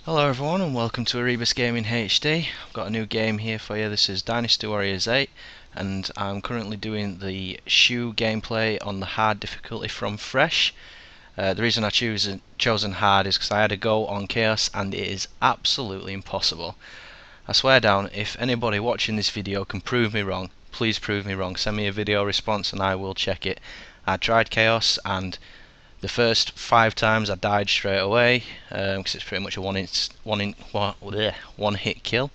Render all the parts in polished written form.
Hello everyone and welcome to ErebosGamingHD. I've got a new game here for you. This is Dynasty Warriors 8 and I'm currently doing the SHU gameplay on the hard difficulty from fresh. The reason I chosen hard is because I had a go on chaos and it is absolutely impossible. I swear down, if anybody watching this video can prove me wrong, please prove me wrong. Send me a video response and I will check it. I tried chaos and the first 5 times I died straight away because it's pretty much a one hit kill,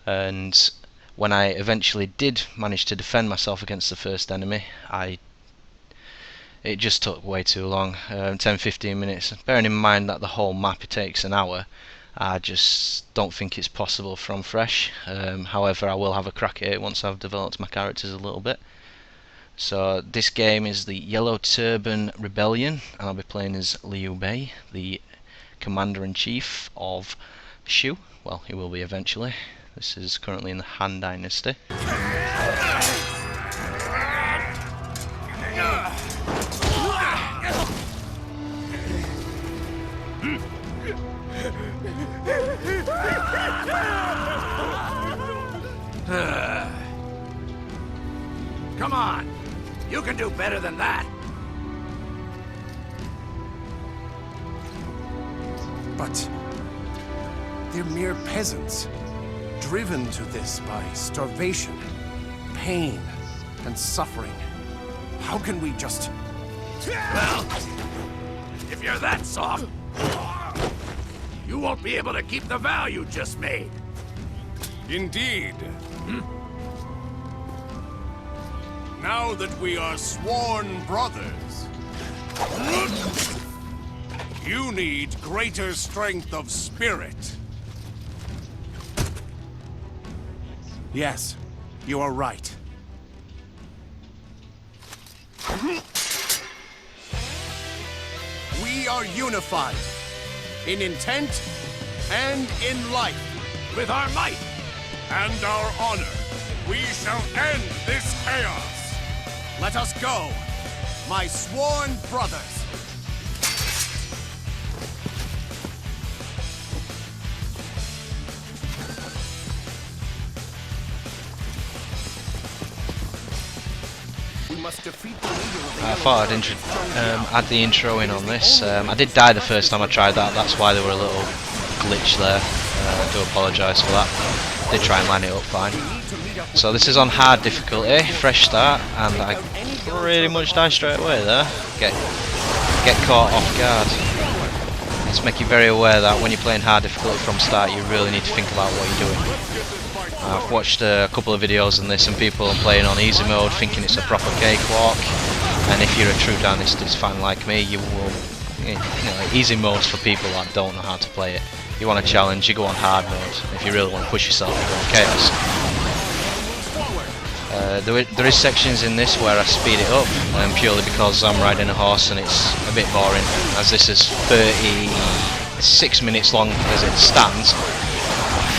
and when I eventually did manage to defend myself against the first enemy, it just took way too long, 10-15 minutes. Bearing in mind that the whole map takes an hour, I just don't think it's possible from fresh. However, I will have a crack at it once I've developed my characters a little bit. So this game is the Yellow Turban Rebellion, and I'll be playing as Liu Bei, the Commander-in-Chief of SHU. Well, he will be eventually. This is currently in the Han Dynasty. Come on! You can do better than that! But they're mere peasants, driven to this by starvation, pain, and suffering. How can we just... Well, if you're that soft, you won't be able to keep the vow you just made. Indeed. Now that we are sworn brothers, you need greater strength of spirit. Yes, you are right. We are unified in intent and in life. With our might And our honor, we shall end this chaos. Let us go, my sworn brothers. We must defeat the leader of the I thought I'd add the intro in on this. I did die the first time I tried that, that's why there were a little glitch there. I do apologise for that. Did try and line it up fine. So this is on hard difficulty, fresh start, and I pretty much die straight away there. Get caught off guard. Let's make you very aware that when you're playing hard difficulty from start, you really need to think about what you're doing. I've watched a couple of videos on this, and people are playing on easy mode, thinking it's a proper cakewalk. And if you're a true Dynasty fan like me, you will, easy mode's for people that don't know how to play it. You want a challenge, you go on hard mode. If you really want to push yourself, you go on chaos. There is sections in this where I speed it up, purely because I'm riding a horse and it's a bit boring. As this is 36 minutes long as it stands, I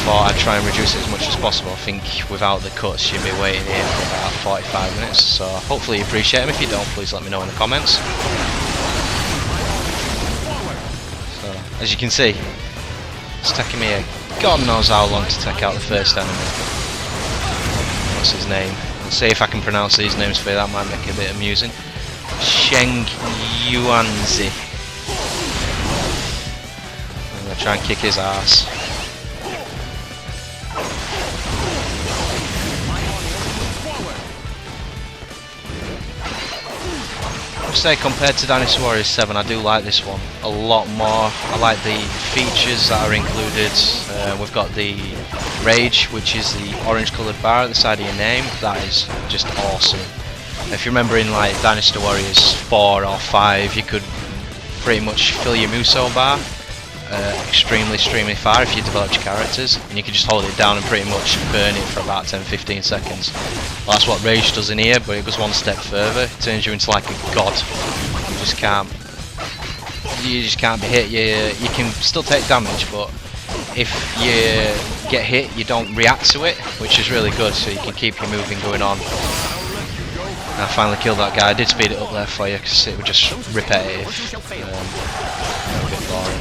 thought I'd try and reduce it as much as possible. I think without the cuts you'd be waiting here for about 45 minutes, so hopefully you appreciate them. If you don't, please let me know in the comments. So, as you can see, it's taking me God knows how long to take out the first enemy. What's his name? Let's see if I can pronounce these names for you, that might make it a bit amusing. Zhang Jiao. I'm going to try and kick his ass. I would say compared to Dynasty Warriors 7, I do like this one a lot more. I like the features that are included. We've got the Rage, which is the orange coloured bar at the side of your name. That is just awesome. If you remember in like Dynasty Warriors 4 or 5, you could pretty much fill your Muso bar extremely far if you developed your characters, and you can just hold it down and pretty much burn it for about 10-15 seconds. Well, that's what Rage does in here, but it goes one step further. It turns you into like a god. You just can't be hit. You can still take damage, but if you get hit, you don't react to it, which is really good, so you can keep your moving going on. And I finally killed that guy. I did speed it up there for you because it was just repetitive. A bit boring.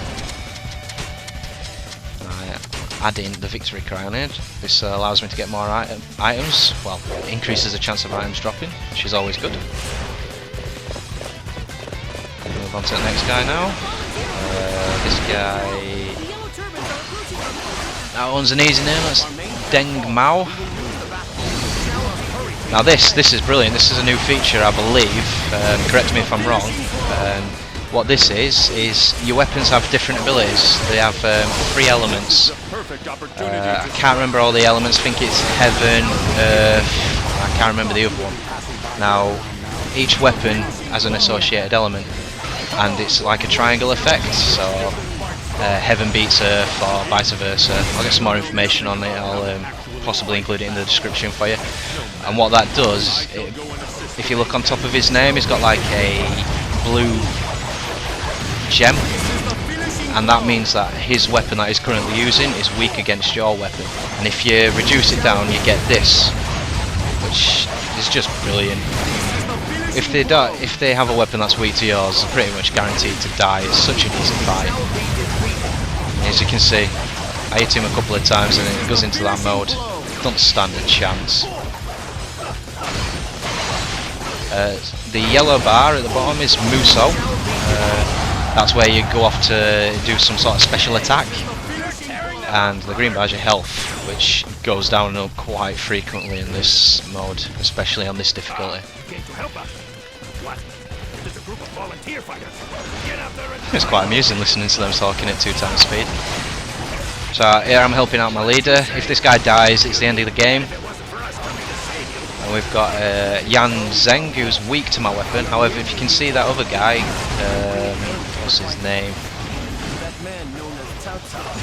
adding the victory crown in. This allows me to get more items. Well, it increases the chance of items dropping, which is always good. Move on to the next guy now. This guy. That one's an easy name. That's Zhang Jiao. Now this is brilliant. This is a new feature, I believe. Correct me if I'm wrong. What this is your weapons have different abilities. They have 3 elements. I can't remember all the elements. I think it's heaven, earth. I can't remember the other one. Now each weapon has an associated element, and it's like a triangle effect. So heaven beats earth, or vice versa. I'll get some more information on it. I'll possibly include it in the description for you. And what that does, if you look on top of his name, he's got like a blue gem, and that means that his weapon that he's currently using is weak against your weapon. And if you reduce it down, you get this, which is just brilliant. If they have a weapon that's weak to yours, they're pretty much guaranteed to die. It's such an easy fight. As you can see, I hit him a couple of times and it goes into that mode. Don't stand a chance. The yellow bar at the bottom is Muso. That's where you go off to do some sort of special attack. And the green bar is your health, which goes down and up quite frequently in this mode, especially on this difficulty. It's quite amusing listening to them talking at 2 times speed. So here I'm helping out my leader. If this guy dies, it's the end of the game. And we've got Yan Zheng, who's weak to my weapon. However, if you can see that other guy, what's his name?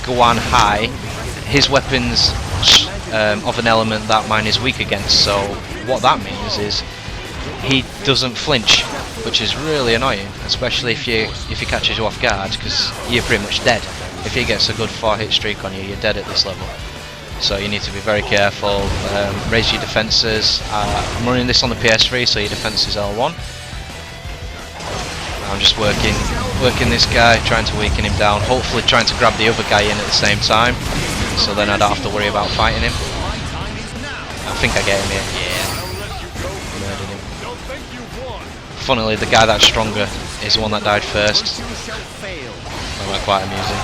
Guan Hai. His weapon's of an element that mine is weak against. So what that means is he doesn't flinch, which is really annoying, especially if he catches you off guard, because you're pretty much dead. If he gets a good 4-hit streak on you, you're dead at this level. So you need to be very careful. Raise your defences. I'm running this on the PS3, so your defence is L1. I'm just working this guy, trying to weaken him down. Hopefully trying to grab the other guy in at the same time, so then I don't have to worry about fighting him. I think I get him here. Yeah. Murdered him. Funnily, the guy that's stronger is the one that died first. That's quite amusing.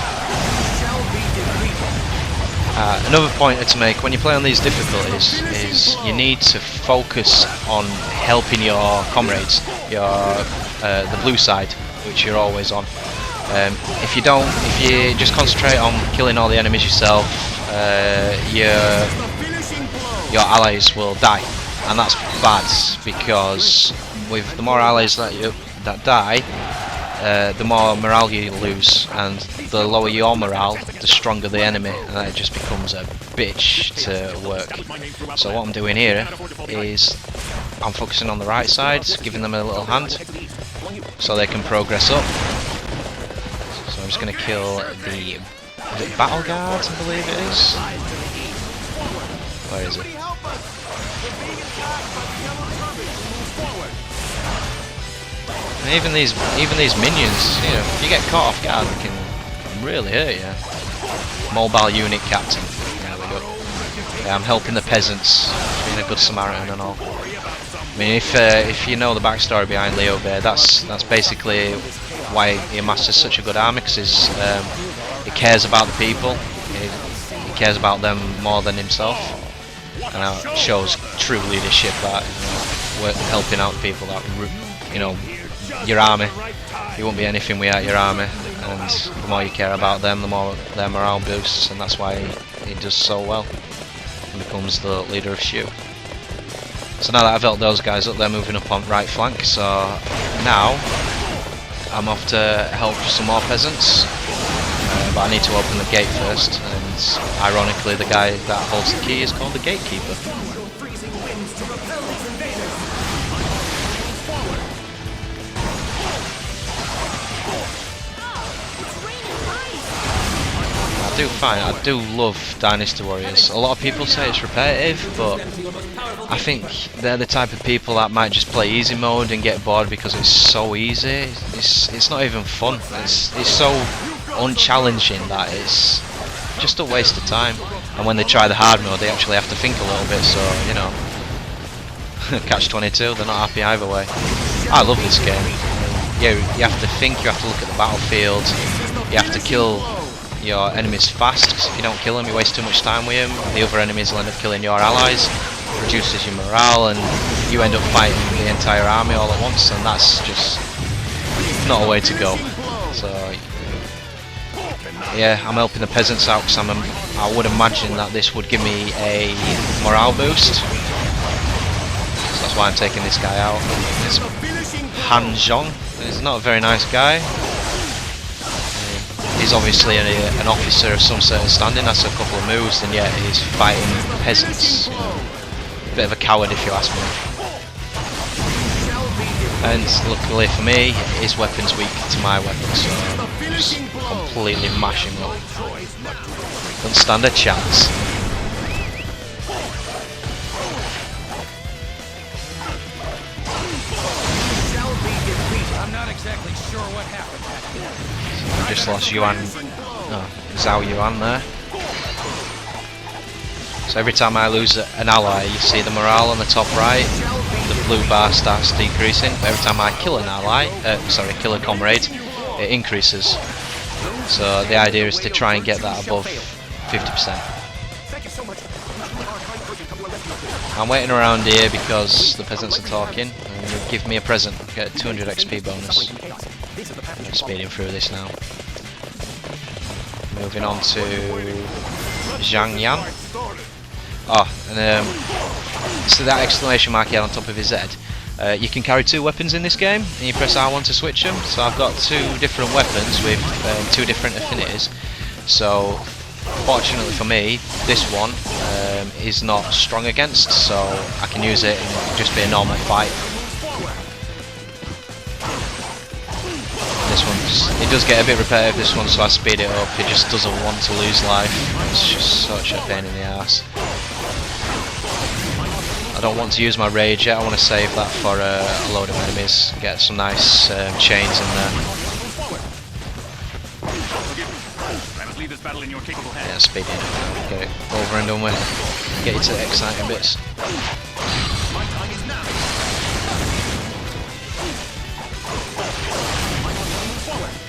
Another pointer to make when you play on these difficulties is you need to focus on helping your comrades, the blue side, which you're always on. If you just concentrate on killing all the enemies yourself, your allies will die, and that's bad, because with the more allies that die, the more morale you lose, and the lower your morale, the stronger the enemy, and that just becomes a bitch to work. So what I'm doing here is I'm focusing on the right side, giving them a little hand so they can progress up. So I'm just going to kill the battle guards, I believe it is. Where is it? And even these minions, you know, if you get caught off guard, they can really hurt you. Mobile unit captain. There we go. Yeah, I'm helping the peasants, being a good Samaritan and all. I mean, if you know the backstory behind Liu Bei, that's basically why he masters such a good army, because he cares about the people. He cares about them more than himself, and it shows true leadership that, you know, we're helping out the people that, you know, your army. You won't be anything without your army, and the more you care about them, the more their morale boosts, and that's why he does so well and becomes the leader of SHU. So now that I've helped those guys up, they're moving up on right flank, so now I'm off to help some more peasants, but I need to open the gate first, and ironically the guy that holds the key is called the gatekeeper. I do love Dynasty Warriors. A lot of people say it's repetitive, but I think they're the type of people that might just play easy mode and get bored because it's so easy. It's not even fun. It's so unchallenging that it's just a waste of time. And when they try the hard mode, they actually have to think a little bit. So you know, catch-22. They're not happy either way. I love this game. Yeah, you have to think. You have to look at the battlefield. You have to kill your enemies fast. 'Cause if you don't kill them, you waste too much time with them. The other enemies will end up killing your allies. Reduces your morale, and you end up fighting the entire army all at once, and that's just not a way to go. So yeah, I'm helping the peasants out because I would imagine that this would give me a morale boost. So that's why I'm taking this guy out. It's Han Zhong. He's not a very nice guy. He's obviously an officer of some certain standing. That's a couple of moves, and yet he's fighting peasants. Bit of a coward, if you ask me. And luckily for me, his weapon's weak to my weapon, so just completely mash him up. Don't stand a chance. I'm not exactly sure what happened. So I just lost Yuan, Zhao Yuan there. So every time I lose an ally, you see the morale on the top right, the blue bar starts decreasing. But every time I kill an ally, kill a comrade, it increases. So the idea is to try and get that above 50%. I'm waiting around here because the peasants are talking, and they give me a present, get a 200 XP bonus. I'm speeding through this now. Moving on to Zhang Jiao. Oh, and so that exclamation mark he had on top of his head. You can carry two weapons in this game, and you press R1 to switch them. So I've got two different weapons with two different affinities. So fortunately for me, this one is not strong against, so I can use it and just be a normal fight. This one, it does get a bit repetitive, this one, so I speed it up. It just doesn't want to lose life. It's just such a pain in the ass. I don't want to use my rage yet. I want to save that for a load of enemies. Get some nice chains in there. Yeah, speed it. Get it over and done with. Get you to the exciting bits.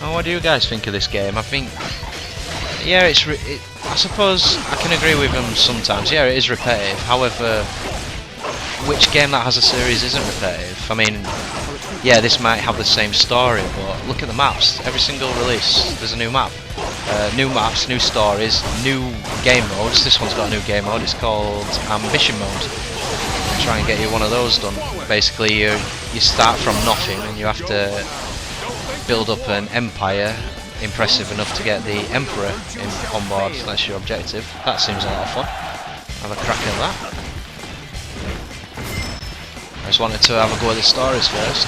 Oh, what do you guys think of this game? I think, yeah, I suppose I can agree with them sometimes. Yeah, it is repetitive. However, which game that has a series isn't repetitive? I mean, yeah, this might have the same story, but look at the maps. Every single release, there's a new map. New maps, new stories, new game modes. This one's got a new game mode. It's called Ambition Mode. I'll try and get you one of those done. Basically, you start from nothing, and you have to build up an empire impressive enough to get the Emperor on board. That's your objective. That seems a lot of fun. Have a crack at that. I just wanted to have a go at the stories first.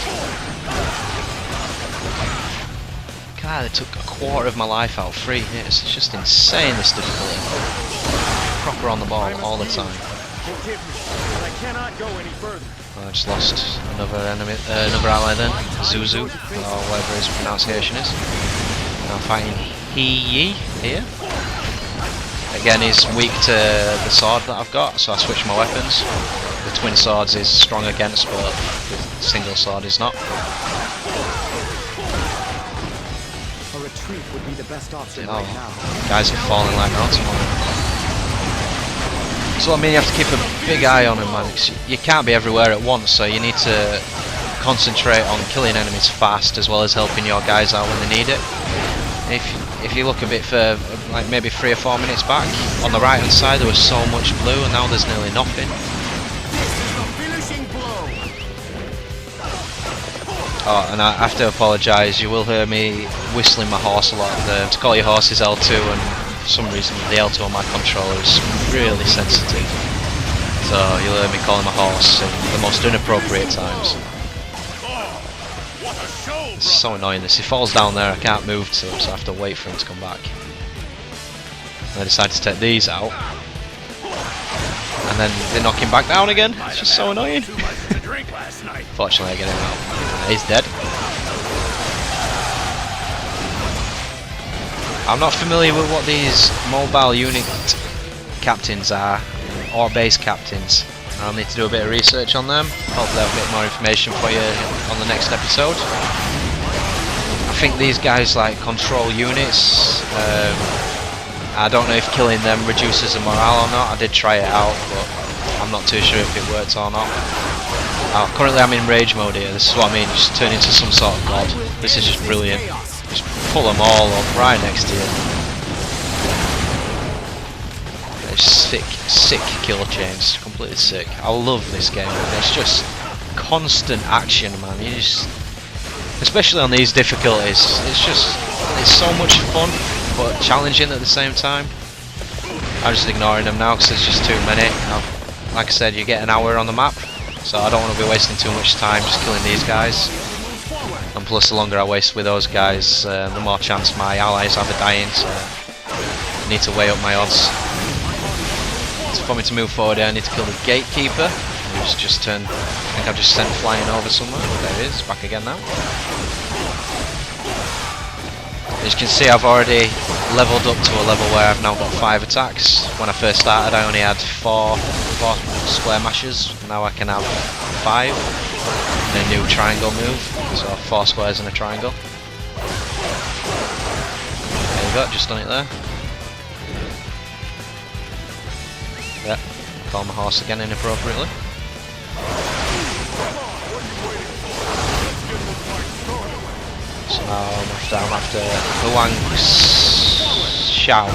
God, it took a quarter of my life out, 3 hits. It's just insane, this difficulty. Proper on the ball all the time. I just lost another enemy, another ally then, Zuzu, or whatever his pronunciation is. Now fighting He here. Again, he's weak to the sword that I've got, so I switch my weapons. The twin swords is strong against, but the single sword is not. A retreat would be the best option right now. Guys are falling like mountain. So I mean, you have to keep a big eye on him, man. You can't be everywhere at once, so you need to concentrate on killing enemies fast as well as helping your guys out when they need it. If you look a bit further, like maybe 3 or 4 minutes back, on the right hand side there was so much blue, and now there's nearly nothing. Oh, and I have to apologise, you will hear me whistling my horse a lot. To call your horse is L2, and for some reason the L2 on my controller is really sensitive. So you'll hear me calling my horse in the most inappropriate times. It's so annoying this. He falls down there, I can't move to him, so I have to wait for him to come back. And I decided to take these out. And then they knock him back down again. It's just so annoying. Fortunately I get him out. He's dead. I'm not familiar with what these mobile unit captains are, or base captains. I'll need to do a bit of research on them. Hopefully I'll have a bit more information for you on the next episode. I think these guys like control units. I don't know if killing them reduces the morale or not. I did try it out, but I'm not too sure if it worked or not. Currently I'm in rage mode here. This is what I mean, just turn into some sort of god. This is just brilliant. Just pull them all up right next to you. Sick kill chains, completely sick. I love this game. It's just constant action, man. You just, especially on these difficulties, it's so much fun, but challenging at the same time. I'm just ignoring them now because there's just too many. Like I said, you get an hour on the map, so I don't want to be wasting too much time just killing these guys. And plus, the longer I waste with those guys, the more chance my allies have of dying. So I need to weigh up my odds. For me to move forward here, I need to kill the gatekeeper, who's just turned, I think I've just sent flying over somewhere. There he is, back again now. As you can see, I've already leveled up to a level where I've now got 5 attacks. When I first started I only had 4 square mashes, now I can have 5. And a new triangle move, so 4 squares and a triangle. There you go, just done it there. Yep, call my horse again inappropriately. So now I'm after Zhang Jiao.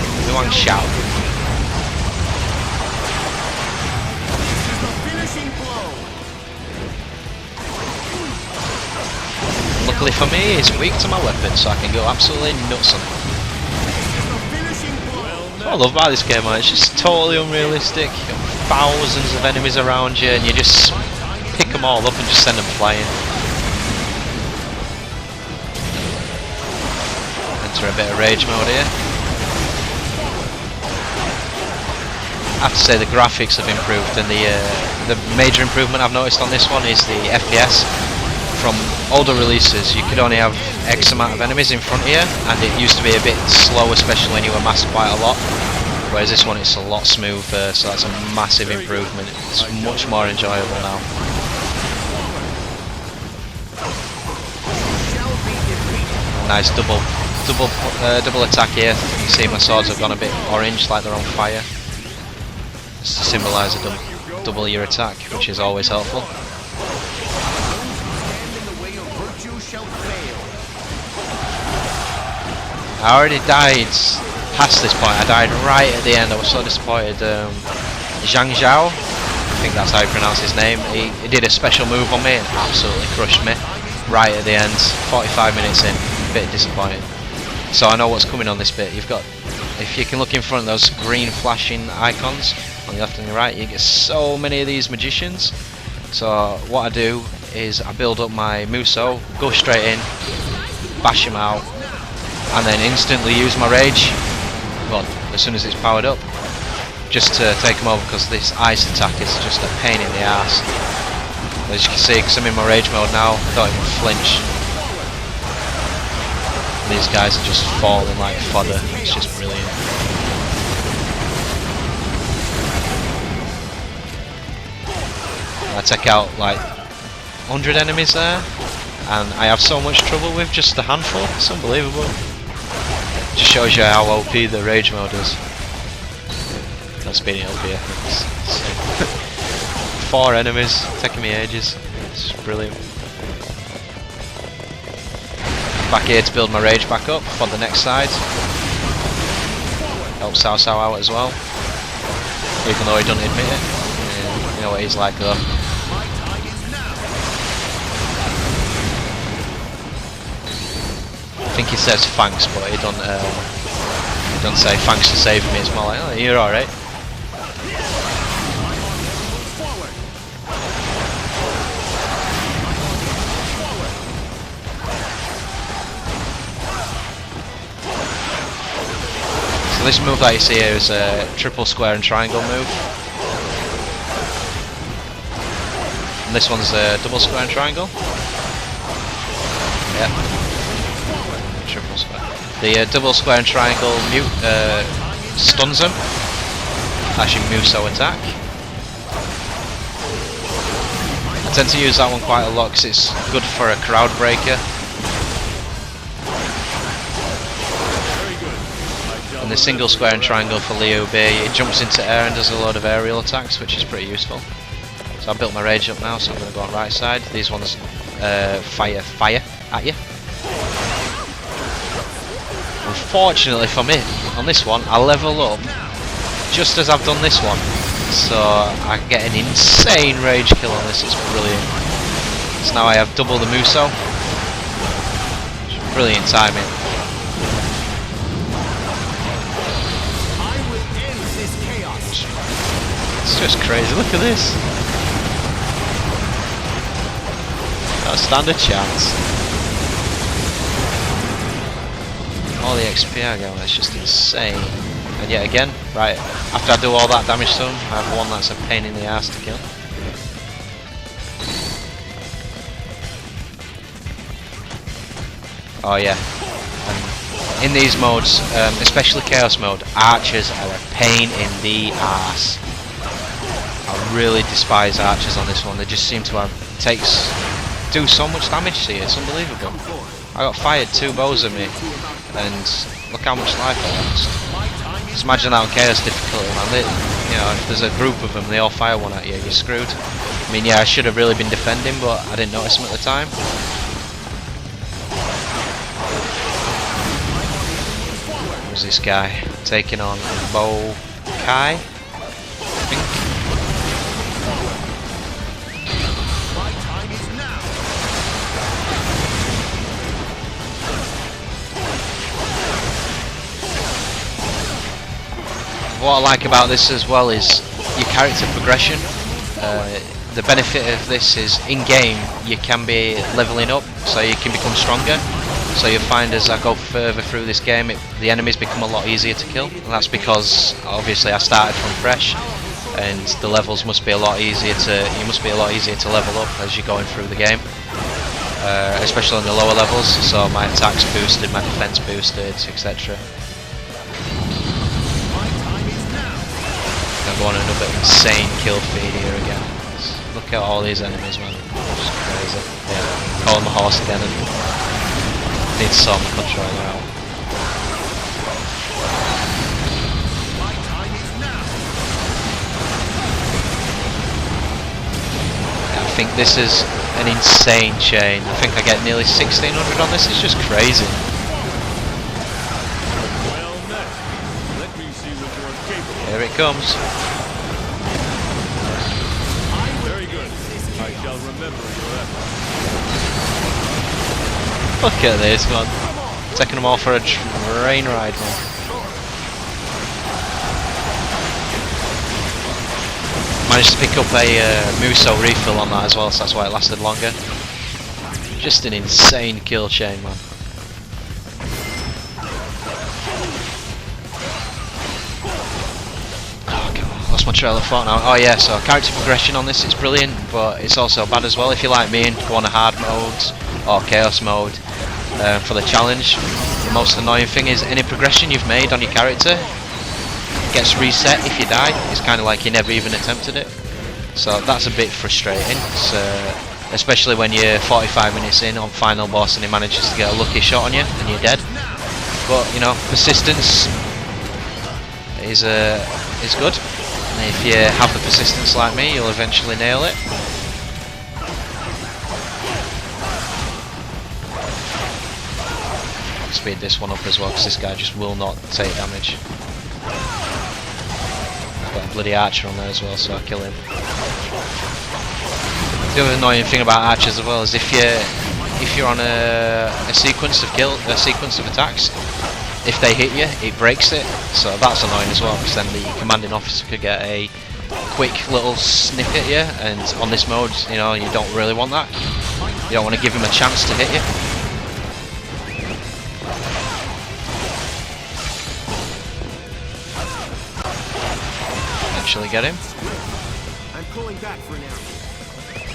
Luckily for me, he's weak to my weapon, so I can go absolutely nuts on him. What I love about this game, man, it's just totally unrealistic. You've got thousands of enemies around you and you just pick them all up and just send them flying. Enter a bit of rage mode here. I have to say the graphics have improved, and the major improvement I've noticed on this one is the FPS. From older releases you could only have X amount of enemies in front of you, and it used to be a bit slow, especially when you amassed quite a lot, whereas this one it's a lot smoother, so that's a massive improvement. It's much more enjoyable now. Nice double attack here. You can see my swords have gone a bit orange, like they're on fire. Just to symbolise a double your attack, which is always helpful. I already died past this point. I died right at the end. I was so disappointed. Zhang Jiao, I think that's how you pronounce his name. He did a special move on me and absolutely crushed me right at the end. 45 minutes in, a bit disappointed. So I know what's coming on this bit. You've got, if you can look in front of those green flashing icons on the left and the right, you get so many of these magicians. So what I do is I build up my Muso, go straight in, bash him out, and then instantly use my rage, well, as soon as it's powered up, just to take him over, because this ice attack is just a pain in the arse. As you can see, because I'm in my rage mode now, I don't even flinch. And these guys are just falling like fodder. It's just brilliant. I take out like 100 enemies there, and I have so much trouble with just a handful. It's unbelievable. Just shows you how OP the rage mode is. Not speeding up here. 4 enemies, taking me ages. It's brilliant. Back here to build my rage back up for the next side. Helps Cao Cao out as well, even though he doesn't admit it. Yeah, you know what he's like though. I think he says thanks, but he don't say thanks for saving me. It's more like, oh, you're alright. So this move that you see here is a triple square and triangle move. And this one's a double square and triangle. Yeah. Triple square. The double square and triangle mute stuns them. Actually, Muso attack. I tend to use that one quite a lot because it's good for a crowd breaker. And the single square and triangle for Liu B, it jumps into air and does a load of aerial attacks, which is pretty useful. So I built my rage up now, so I'm going to go on right side. These ones fire at you. Unfortunately for me, on this one, I level up just as I've done this one. So I get an insane rage kill on this, it's brilliant. So now I have double the Muso. Brilliant timing. It's just crazy, look at this. Don't stand a chance. All the XP I get, it's just insane. And yet again, right, after I do all that damage to him, I have one that's a pain in the ass to kill. Oh yeah, and in these modes, especially Chaos mode, archers are a pain in the ass. I really despise archers on this one, they just seem to do so much damage to you, it's unbelievable. I got fired 2 bows at me, and look how much life I lost. Just imagine that on Chaos difficulty, man. You know, if there's a group of them, they all fire one at you, you're screwed. I mean, yeah, I should have really been defending, but I didn't notice them at the time. Who's this guy? Taking on Bo Kai, I think. What I like about this as well is your character progression. The benefit of this is in game you can be leveling up, so you can become stronger. So you'll find as I go further through this game, the enemies become a lot easier to kill, and that's because obviously I started from fresh, and the levels must be a lot easier to. You must be a lot easier to level up as you're going through the game, especially on the lower levels. So my attacks boosted, my defense boosted, etc. I'm going another insane kill feed here again. Look at all these enemies, man. Just crazy. Yeah. Calling my horse again and need to sort my controller out. Yeah, I think this is an insane chain. I think I get nearly 1600 on this. It's just crazy. Here it comes. Very good. I shall remember your efforts. Look at this, man. Taking them all for a train ride, man. Managed to pick up a Muso refill on that as well, so that's why it lasted longer. Just an insane kill chain, man. My trail of thought now. Oh yeah, so character progression on this is brilliant, but it's also bad as well if you like me and go on a hard mode or chaos mode for the challenge. The most annoying thing is any progression you've made on your character gets reset if you die. It's kind of like you never even attempted it, so that's a bit frustrating. Especially when you're 45 minutes in on final boss and he manages to get a lucky shot on you and you're dead. But you know, persistence is good. If you have the persistence like me, you'll eventually nail it. I'll speed this one up as well because this guy just will not take damage. I've got a bloody archer on there as well, so I'll kill him. The other annoying thing about archers as well is if you're on a sequence of attacks, if they hit you, it breaks it, so that's annoying as well, because then the commanding officer could get a quick little snip at you, and on this mode, you know, you don't really want that. You don't want to give him a chance to hit you. Actually get him. I'm pulling back for now.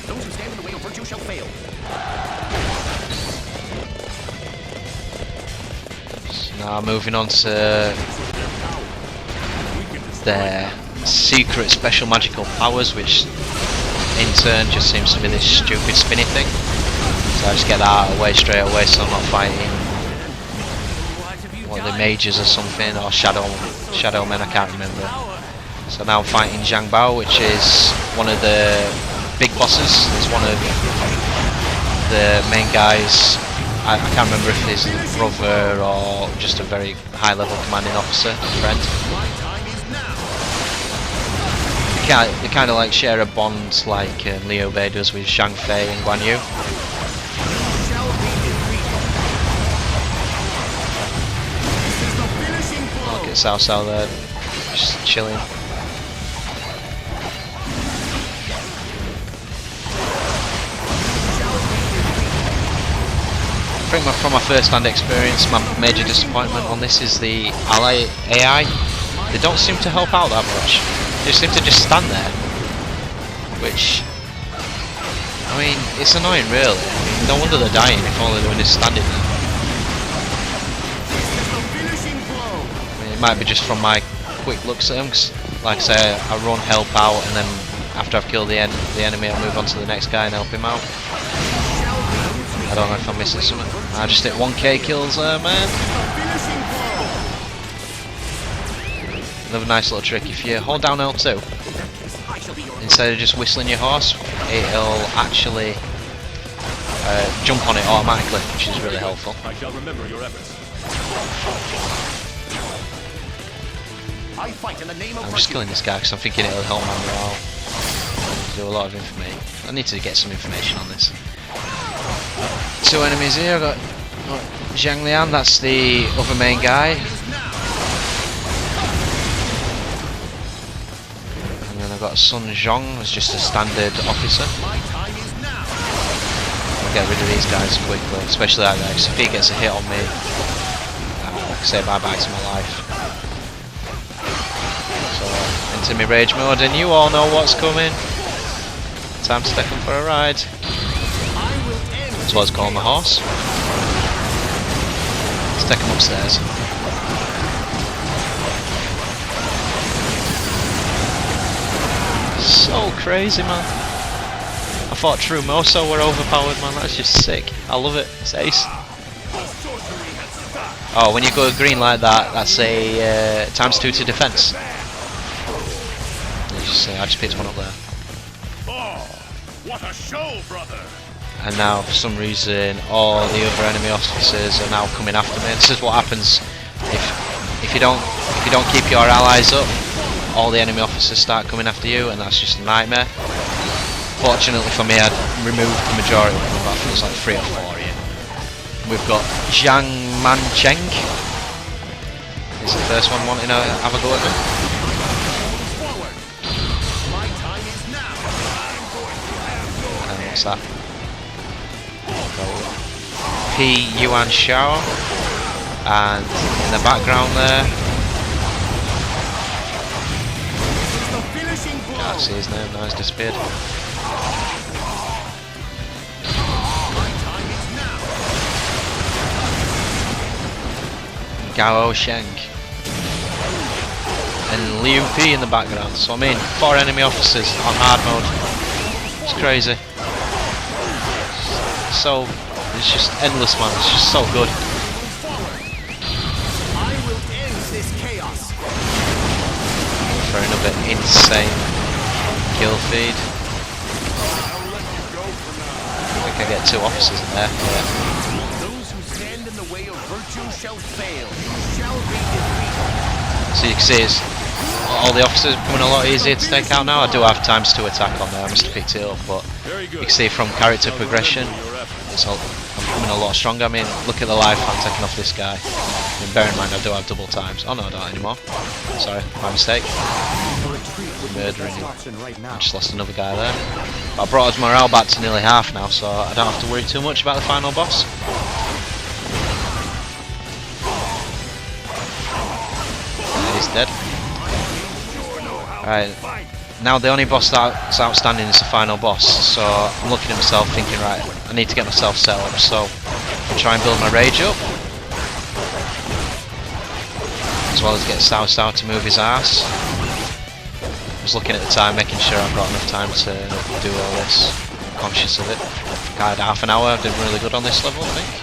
Those who stand in the way of virtue shall fail. Now moving on to their secret special magical powers, which in turn just seems to be this stupid spinny thing. So I just get that out of the way straight away, so I'm not fighting what are the mages or something, or shadow men, I can't remember. So now I'm fighting Zhang Jiao, which is one of the big bosses. It's one of the main guys. I can't remember if he's a brother or just a very high level commanding officer, friend. They kind of like share a bond like Liu Bei does with Zhang Fei and Guan Yu. Look at Cao Cao there, just chilling. I think from my first hand experience, my major disappointment on this is the ally AI. They don't seem to help out that much. They seem to just stand there, which, I mean, it's annoying really. I mean, no wonder they're dying if all they're doing is standing there. I mean, it might be just from my quick looks at them, 'cause like I say, I run, help out, and then after I've killed the enemy, I'll move on to the next guy and help him out. I don't know if I'm missing something. I just hit 1k kills there, man. Another nice little trick, if you hold down L2, instead of just whistling your horse, it'll actually jump on it automatically, which is really helpful. I shall remember your efforts. I fight in the name of I'm just killing this guy because I'm thinking it'll help my morale. Do a lot of information. I need to get some information on this. Two enemies here. I've got Zhang Lian, that's the other main guy. And then I've got Sun Zhong, who's just a standard officer. I'll get rid of these guys quickly, especially that guy, because if he gets a hit on me, I can say bye bye to my life. So, into my rage mode, and you all know what's coming. Time to take him for a ride. That's what I was calling my horse. Let's take him upstairs. So crazy, man. I thought True Moso were overpowered, man. That's just sick. I love it. It's ace. Oh, when you go green like that, that's a ×2 to defense. I just picked one up there. Oh, what a show, brother! And now, for some reason, all the other enemy officers are now coming after me. This is what happens if you don't keep your allies up. All the enemy officers start coming after you, and that's just a nightmare. Fortunately for me, I removed the majority of them. I think it's like 3 or 4 here. We've got Zhang Mancheng. He's the first one wanting to have a go at them. And what's that? P. Yuan Shao, and in the background there, can't see his name now, he's disappeared. Gao Sheng and Liu P in the background. So I mean, 4 enemy officers on hard mode. It's crazy. So it's just endless, man. It's just so good. For another insane kill feed. I think I get 2 officers in there. Yeah. Those who stand in the way of virtue shall fail. Shall be defeated. So you can see it's all the officers are becoming a lot easier to take out now. I do have ×2 attack on there. I must have picked it up, but you can see from character progression, I'm becoming a lot stronger. I mean, look at the life I'm taking off this guy. I mean, bear in mind I do have double times. Oh no, I don't anymore. Sorry, my mistake. Murdering him. I just lost another guy there. But I brought his morale back to nearly half now, so I don't have to worry too much about the final boss. Yeah, he's dead. Alright, now the only boss that's outstanding is the final boss, so I'm looking at myself thinking, right, I need to get myself set up, so I'll try and build my rage up. well as get Zhang Jiao to move his ass. I was looking at the time, making sure I've got enough time to do all this. I'm conscious of it. I had half an hour, I did really good on this level, I think.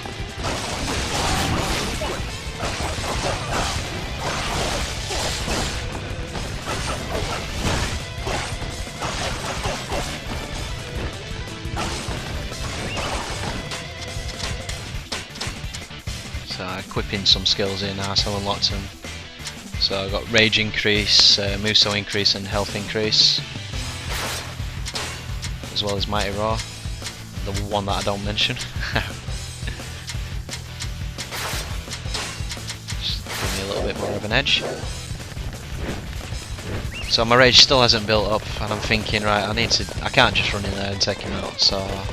So equipping some skills here now, so I unlocked them. So I've got Rage increase, Muso increase and Health increase. As well as Mighty Roar, the one that I don't mention. Just give me a little bit more of an edge. So my Rage still hasn't built up and I'm thinking, right, I can't just run in there and take him out, so I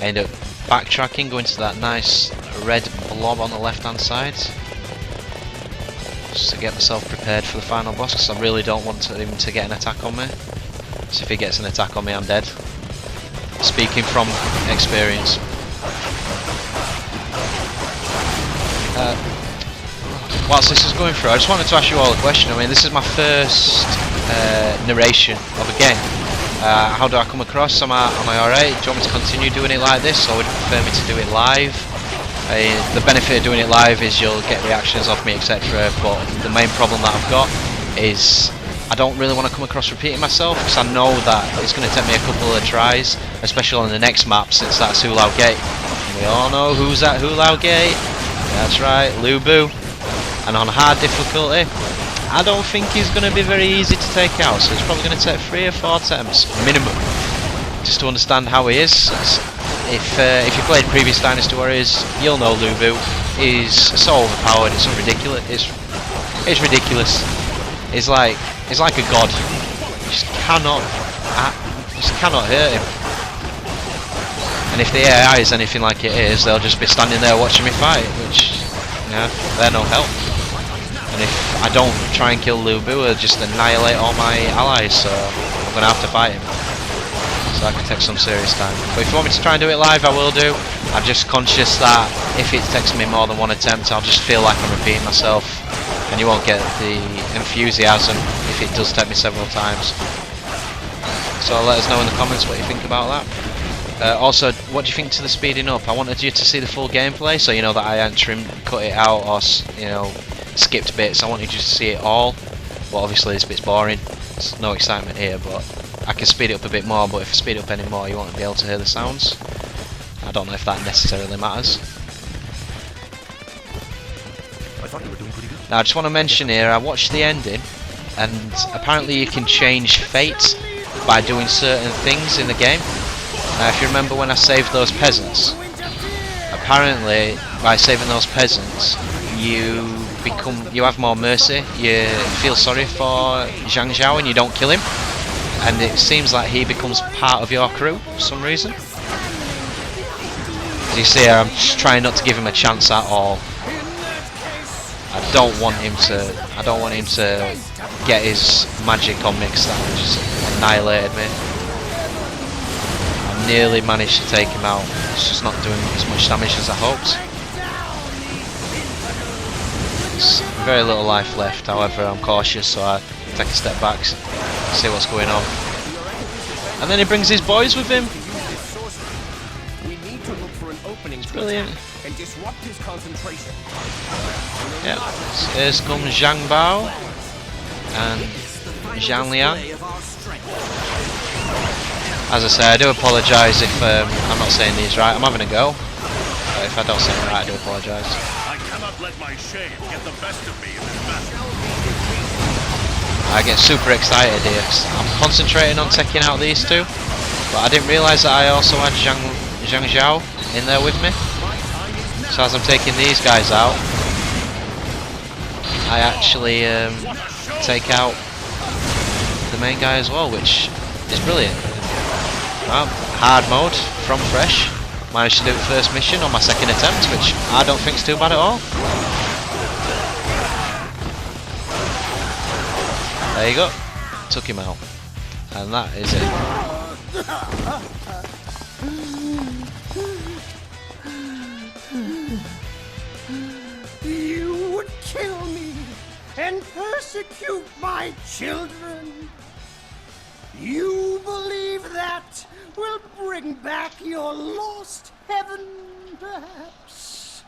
end up backtracking, going to that nice red blob on the left hand side. Just to get myself prepared for the final boss, because I really don't want him to get an attack on me. So if he gets an attack on me, I'm dead. Speaking from experience. Whilst this is going through, I just wanted to ask you all a question. I mean, this is my first narration of a game. How do I come across? Am I alright? Do you want me to continue doing it like this, or would you prefer me to do it live? The benefit of doing it live is you'll get reactions off me, etc. But the main problem that I've got is I don't really want to come across repeating myself, because I know that it's going to take me a couple of tries, especially on the next map, since that's Hulao Gate. And we all know who's at Hulao Gate. That's right, Lubu. And on hard difficulty, I don't think he's going to be very easy to take out, so it's probably going to take 3 or 4 attempts minimum just to understand how he is. If you played previous Dynasty Warriors, you'll know Lubu is so overpowered. It's ridiculous. It's ridiculous. He's like a god. You just cannot hurt him. And if the AI is anything like it is, they'll just be standing there watching me fight, which, yeah, they're no help. And if I don't try and kill Lubu, I'll just annihilate all my allies, so I'm gonna have to fight him. So that can take some serious time. But if you want me to try and do it live, I will do. I'm just conscious that if it takes me more than 1 attempt, I'll just feel like I'm repeating myself, and you won't get the enthusiasm if it does take me several times. So let us know in the comments what you think about that. Also, what do you think to the speeding up? I wanted you to see the full gameplay, so you know that I hadn't trimmed, cut it out, or skipped bits. I wanted you to see it all, but obviously this bit's boring. There's no excitement here, but I can speed it up a bit more, but if I speed it up any more you won't be able to hear the sounds. I don't know if that necessarily matters. Now I just want to mention here, I watched the ending, and apparently you can change fate by doing certain things in the game. Now if you remember when I saved those peasants, apparently by saving those peasants you have more mercy, you feel sorry for Zhang Jiao and you don't kill him. And it seems like he becomes part of your crew for some reason. As you see, I'm just trying not to give him a chance at all. I don't want him to get his magic on me, because that just annihilated me. I nearly managed to take him out. It's just not doing as much damage as I hoped. There's very little life left, however I'm cautious, so I take a step back, see what's going on. And then he brings his boys with him. It's brilliant. Yeah, here comes Zhang Bao and Zhang Liang. As I say, I do apologise if I'm not saying these right. I'm having a go. But if I don't say them right, I do apologise. I cannot let my shame get the best of me in this battle. I get super excited here, 'cause I'm concentrating on taking out these two, but I didn't realise that I also had Zhang Jiao in there with me. So as I'm taking these guys out, I actually take out the main guy as well, which is brilliant. Well, hard mode from fresh. Managed to do the first mission on my second attempt, which I don't think is too bad at all. There you go. Took him out. And that is it. You would kill me and persecute my children. You believe that will bring back your lost heaven, perhaps?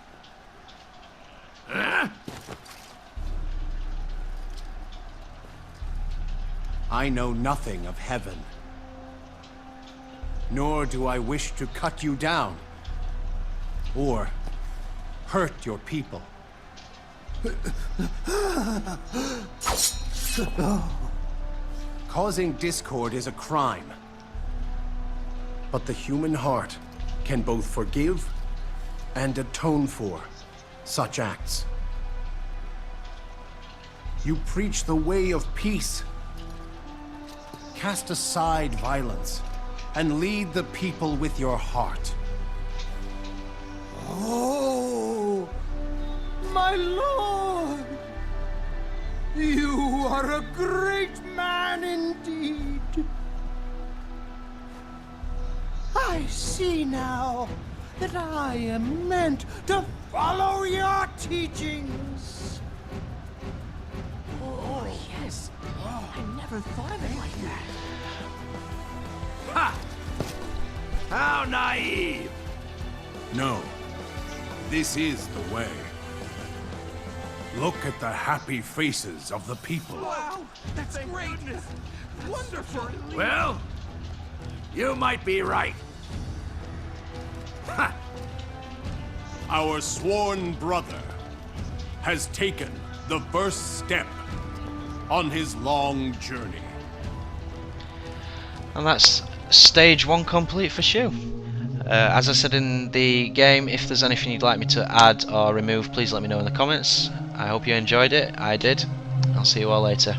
Huh? I know nothing of heaven. Nor do I wish to cut you down or hurt your people. Causing discord is a crime. But the human heart can both forgive and atone for such acts. You preach the way of peace. Cast aside violence and lead the people with your heart. Oh, my lord! You are a great man indeed. I see now that I am meant to follow your teachings. Oh, yes. I never thought of it like that. Ha! How naive! No, this is the way. Look at the happy faces of the people. Wow, that's great. Wonderful. Well, you might be right. Ha! Our sworn brother has taken the first step on his long journey. And that's stage 1 complete for SHU. As I said in the game, if there's anything you'd like me to add or remove, please let me know in the comments. I hope you enjoyed it. I did. I'll see you all later.